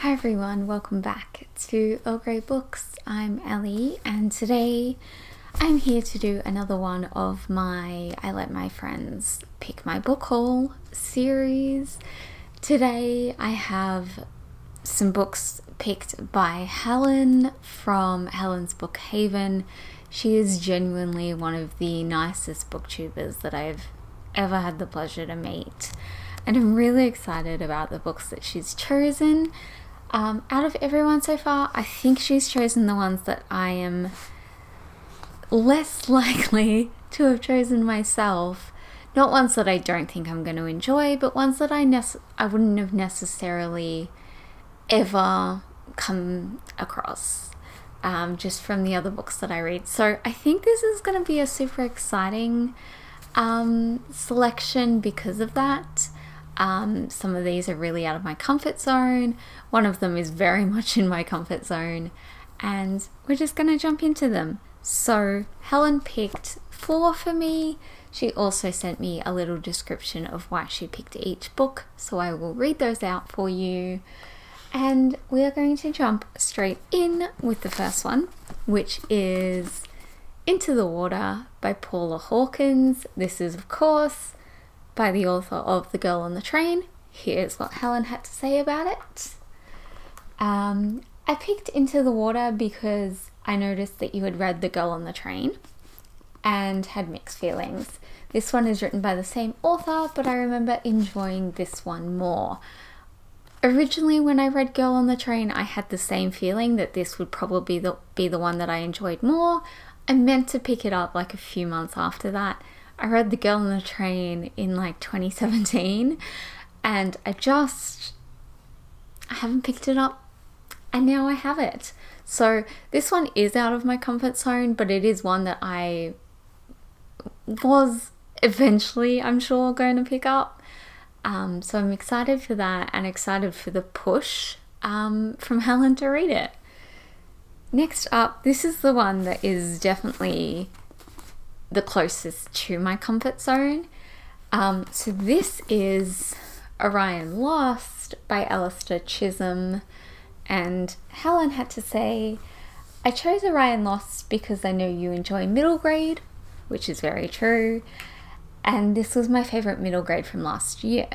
Hi everyone, welcome back to Earl Grey Books. I'm Ellie and today I'm here to do another one of my I Let My Friends Pick My Book Haul series. Today I have some books picked by Helen from Helen's Book Haven. She is genuinely one of the nicest booktubers that I've ever had the pleasure to meet. And I'm really excited about the books that she's chosen. Out of everyone so far, I think she's chosen the ones that I am less likely to have chosen myself. Not ones that I don't think I'm going to enjoy, but ones that I wouldn't have necessarily ever come across just from the other books that I read. So I think this is going to be a super exciting selection because of that. Some of these are really out of my comfort zone. One of them is very much in my comfort zone, and we're just going to jump into them. So Helen picked 4 for me. She also sent me a little description of why she picked each book, so I will read those out for you. And we are going to jump straight in with the first one, which is Into the Water by Paula Hawkins. This is, of course, by the author of The Girl on the Train. Here's what Helen had to say about it. I picked Into the Water because I noticed that you had read The Girl on the Train and had mixed feelings. This one is written by the same author, but I remember enjoying this one more. Originally, when I read Girl on the Train, I had the same feeling that this would probably be the one that I enjoyed more. I meant to pick it up like a few months after that. I read The Girl on the Train in like 2017 and I haven't picked it up, and now I have it. So this one is out of my comfort zone, but it is one that I was eventually, I'm sure, going to pick up. So I'm excited for that and excited for the push from Helen to read it. Next up, this is the one that is definitely the closest to my comfort zone. So this is Orion Lost by Alistair Chisholm, and Helen had to say, I chose Orion Lost because I know you enjoy middle grade, which is very true, and this was my favourite middle grade from last year.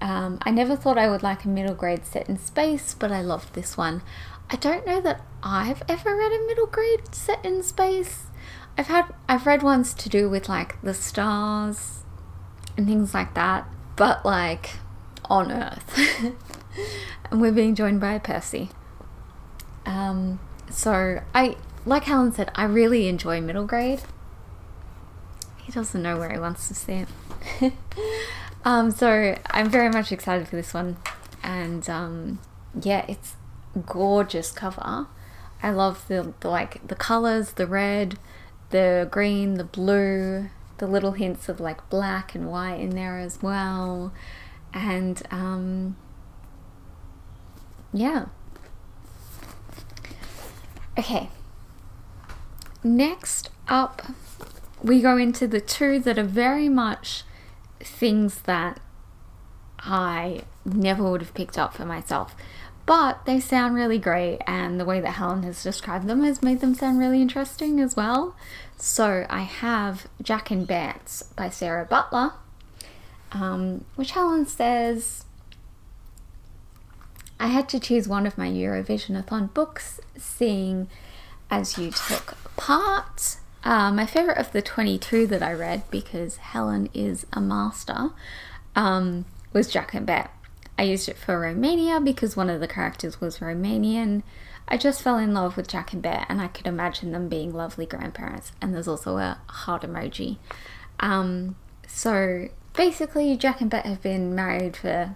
I never thought I would like a middle grade set in space, but I loved this one. I don't know that I've ever read a middle grade set in space. I've read ones to do with like the stars and things like that, but like on Earth. And we're being joined by Percy. So like Helen said, I really enjoy middle grade. He doesn't know where he wants to see it. So I'm very much excited for this one, and yeah, it's gorgeous cover. I love the colors, the red, the green, the blue, the little hints of like black and white in there as well. And yeah. Okay. Next up, we go into the 2 that are very much things that I never would have picked up for myself. But they sound really great, and the way that Helen has described them has made them sound really interesting as well. So I have Jack and Bants by Sarah Butler, which Helen says, I had to choose one of my Eurovision-a-thon books, seeing as you took part. My favourite of the 22 that I read, because Helen is a master, was Jack and Bant. I used it for Romania because one of the characters was Romanian. I just fell in love with Jack and Bant, and I could imagine them being lovely grandparents. And there's also a heart emoji. So basically, Jack and Bant have been married for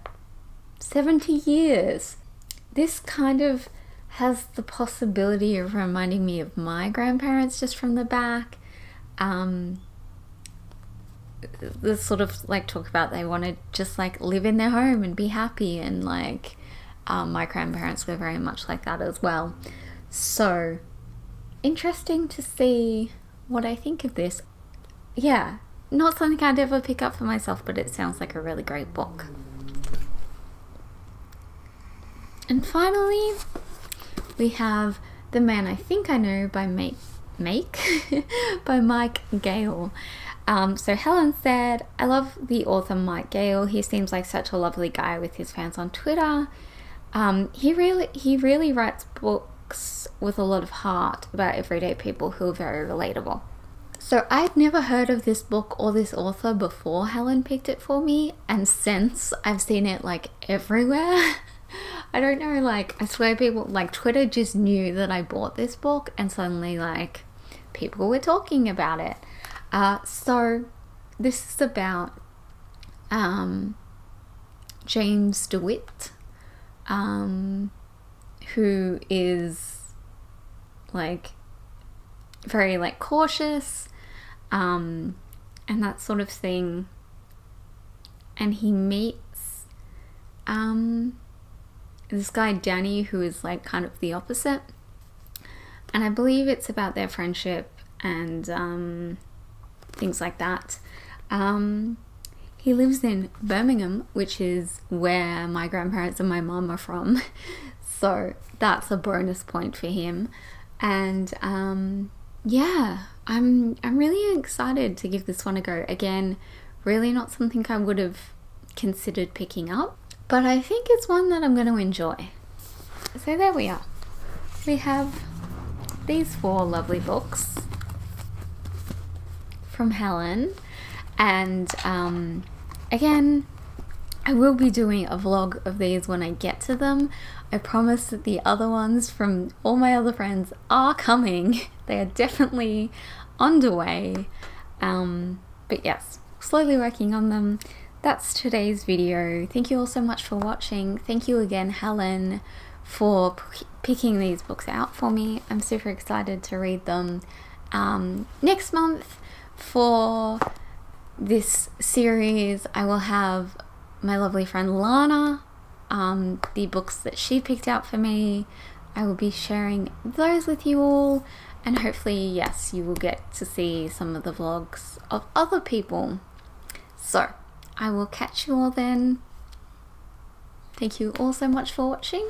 70 years. This kind of has the possibility of reminding me of my grandparents just from the back. The sort of like talk about they want to just like live in their home and be happy, and like my grandparents were very much like that as well. So interesting to see what I think of this. Yeah, not something I'd ever pick up for myself, but it sounds like a really great book. And finally, we have The Man I Think I Know by by Mike Gale. So Helen said, I love the author Mike Gale. He seems like such a lovely guy with his fans on Twitter. He really writes books with a lot of heart about everyday people who are very relatable. So I'd never heard of this book or this author before Helen picked it for me, and since I've seen it like everywhere. I don't know, like, I swear people, like, Twitter just knew that I bought this book, and suddenly, like, people were talking about it. So this is about James DeWitt, who is like very like cautious and that sort of thing, and he meets this guy Danny, who is like kind of the opposite, and I believe it's about their friendship and things like that. He lives in Birmingham, which is where my grandparents and my mum are from, so that's a bonus point for him. And yeah, I'm really excited to give this one a go. Again, really not something I would have considered picking up, but I think it's one that I'm going to enjoy. So there we are. We have these 4 lovely books from Helen, and again, I will be doing a vlog of these when I get to them. I promise that the other ones from all my other friends are coming. They are definitely underway, but yes, slowly working on them. That's today's video. Thank you all so much for watching. Thank you again, Helen, for picking these books out for me. I'm super excited to read them. Next month for this series, I will have my lovely friend Lana, the books that she picked out for me. I will be sharing those with you all, and hopefully, yes, you will get to see some of the vlogs of other people. So I will catch you all then. Thank you all so much for watching.